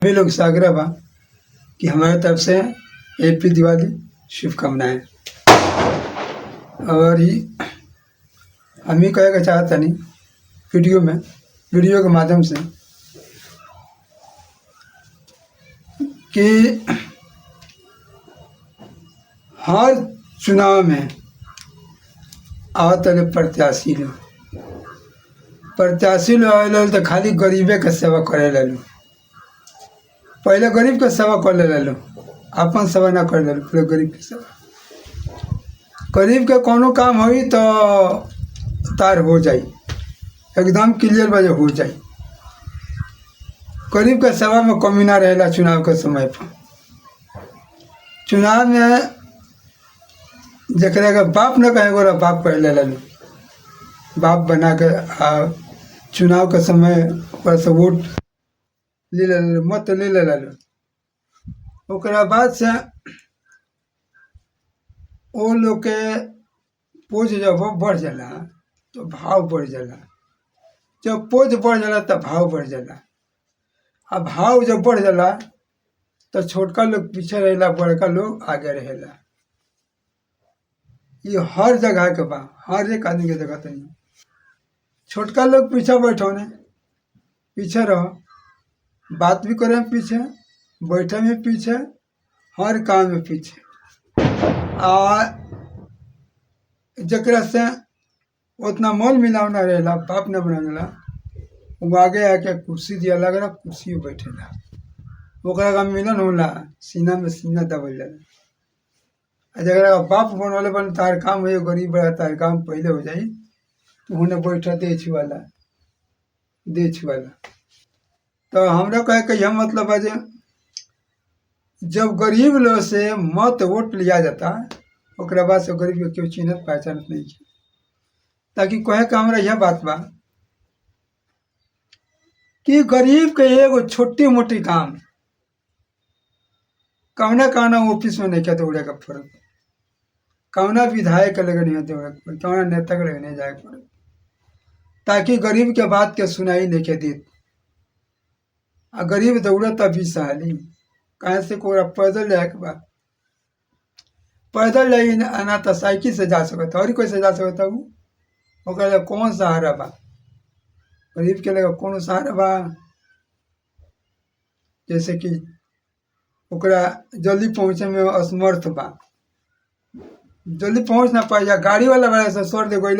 सभी लोग से आग्रह बा कि हमारे तरफ से हैप्पी दिवाली शुभकामनाएं। और ही हम ही कहेगा चाहता नहीं वीडियो के माध्यम से कि हर चुनाव में आवत प्रत्याशी लोग तो खाली गरीबे के सेवा करे लो। पहले गरीब के सेवा कर ले लो, अपन सेवा ना कर ले, पहले गरीब के सेवा। गरीब के कोनो काम होई तो तार हो जाई, एकदम क्लियर बजे हो जाई। गरीब के सेवा में कमी ना रहेला। चुनाव के समय पर चुनाव में जकरा के बाप न कहे गोरा बाप कह ले लो, बाप बना के चुनाव के समय पर से वोट ले लो, मत ले लो। ओकरा बाद से वो लोग के पोज जब बढ़ जाला तो भाव बढ़ जाला। जब पोज बढ़ जाला तो भाव बढ़ जाला। अब भाव जब बढ़ जाला तो छोटका लोग पीछे रहेला, बड़का लोग आगे रहेला। ये हर जगह के बा, हर एक आदमी के जगह तो नहीं। छोटका लोग पीछे बैठो ने, पीछे रहो, बात भी करें पीछे, बैठे में पीछे, हर काम में पीछे। आ जकरा से उतना मोल मिलाव ना रहेला, बाप न बनेला, वो आगे आके कुर्सी दिया लगला, कुर्सी में बैठेला। ओकरा का मिलन होला, सीना में सीना दबल जाला। जकरा बाप बनवले बन तार काम है, गरीब बड़ा तार काम पहले हो जाई तो उन्हें बैठा दे छुआला। तो हमरा कहे के यह मतलब है जब गरीब लोग से मत वोट लिया जाता, ओकरा बाद से गरीब के क्यों चिन्हत पहचानत नहीं है। ताकि कहे के हमरा यह बात बा कि गरीब के एगो छोटी मोटी काम कौना ऑफिस में नहीं कहते उड़े का फर्क, कौना विधायक के लगे नहीं दौड़े, कौना नेता के लगे नहीं जाए पड़े, ताकि गरीब के बात के सुनाई नहीं के दी। आ गरीब दौड़ता भी सहली कहाँ से कोरा पैदल जाए के बाद, पैदल जाई ना तो साइकिल से जा सकता, और कोई से जा सकता। वो कौन सहारा बा गरीब के लगे, कौन सहारा बा। जैसे कि ओकरा जल्दी पहुँचे में असमर्थ बा, जल्दी पहुँच ना पाई, या गाड़ी वाला बड़ा से सर दे गई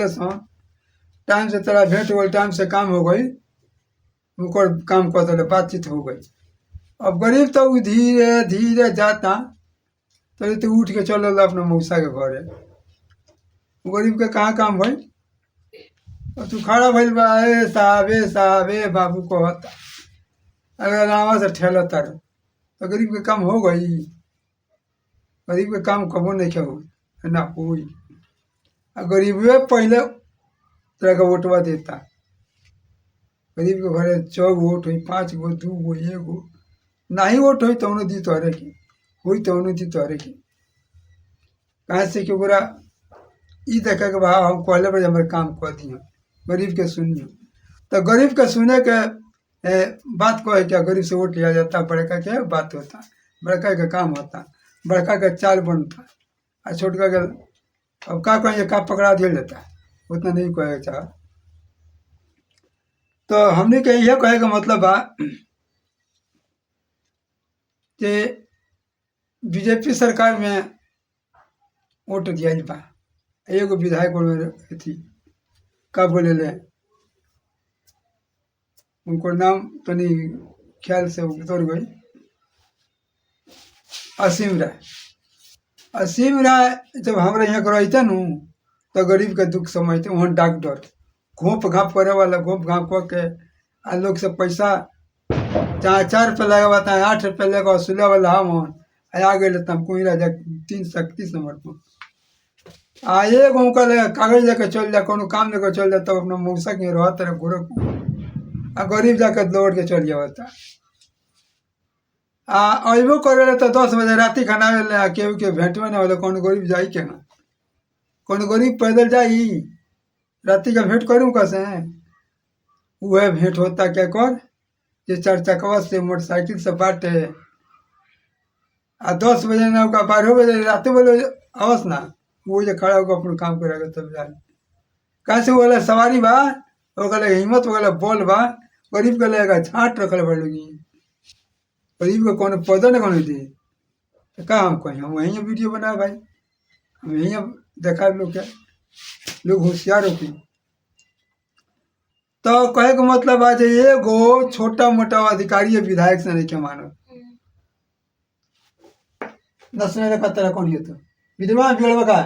टाइम से तेरा भेंट हो गई, टाइम से काम हो गई, उनकर काम कर दिले, बातचीत हो गई। अब गरीब तो धीरे धीरे जाता तो उठ के चल अपना मौसा के घरे। गरीब के कहाँ काम भाई, तू खड़ा भइल बा, ए साहब ए बाबू कहता, अगर रावा से ठेलता रहो तो गरीब के काम हो गई। गरीब के काम कबो नहीं क्या हो ना हुई। गरीब पहले तरह का वोटवा देता, गरीब के घरे 4 वोट हुई, 5 गो, 2 गो, 1 गो नहीं वोट हुई तो उन्होंने दी तोहरे की हुई, तो उन्होंने दी तोहरे की। कहाँ से कि पूरा ई देखे के भाव हम पहले बड़े हमारे काम कर दिए, गरीब के सुनिए। तो गरीब के सुने के बात कहे क्या, गरीब से वोट लिया जाता, बड़का के बात होता, बड़का का काम होता, बड़का का चाल बनता। और छोटका के अब का कहेंगे, का पकड़ा दिया जाता, उतना नहीं कहे चाह। तो हमने के यह कहे का मतलब बा कि बीजेपी सरकार में वोट दिया बा। एगो विधायक बोले थी, का बोले ले उनको नाम तो नहीं ख्याल से उतर गई, असीम राय जब हमारे यहाँ करते न तो गरीब के दुख समझते। वहाँ डॉक्टर घोप घाप करे वाला घोप घाप करके आ लोग से पैसा जहाँ 4 रुपये लगा हुआ था 8 रुपये लगा वसूले वाला हम आ गए तब कोई राजा 331 नंबर पर एगो उनका कागज लेकर चल जा, कोनो काम लेकर चल जा, तब अपना मौसा के रहता रहे गोरखपुर, आ गरीब जाकर दौड़ के चल जाता। अबो करे तो 10 बजे राति खाना केहू के भेंटवे ना हो, कौन गरीब जाई के ना, कौन गरीब पैदल जाई राति का भेंट करूँ कैसे। वह भेंट होता क्या कर जे 4 चकवा से मोटरसाइकिल से बाटे आ 10 बजे ना का 12 बजे रात बोले आवस ना वो जे खड़ा होकर अपन काम करेगा तब जाए कैसे बोला सवारी बा ओकरा हिम्मत ओकरा बोल बा गरीब के लेगा झाट रखल बड़ोगी गरीब के कोनो पौधा न कोनो दी तो का हम कहीं हम वहीं वीडियो बना भाई हम यहीं देखा लोग क्या लोग होशियार होके तो कहे के मतलब आज एगो छोटा मोटा अधिकारी है विधायक से नहीं के मानो न सुने का तरह कौन ये तो विधवा बिगड़वा का